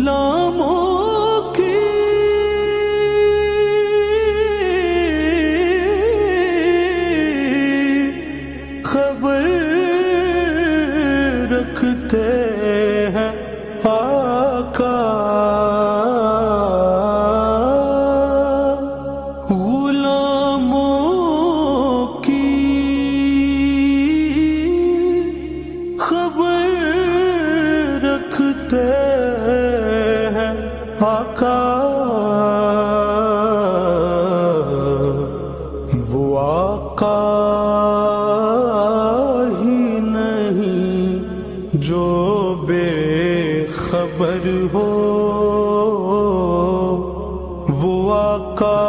गुलामों की खबर रखते हैं आका। गुलामों की खबर रखते हैं आका। वो आका ही नहीं जो बेखबर हो, वो आका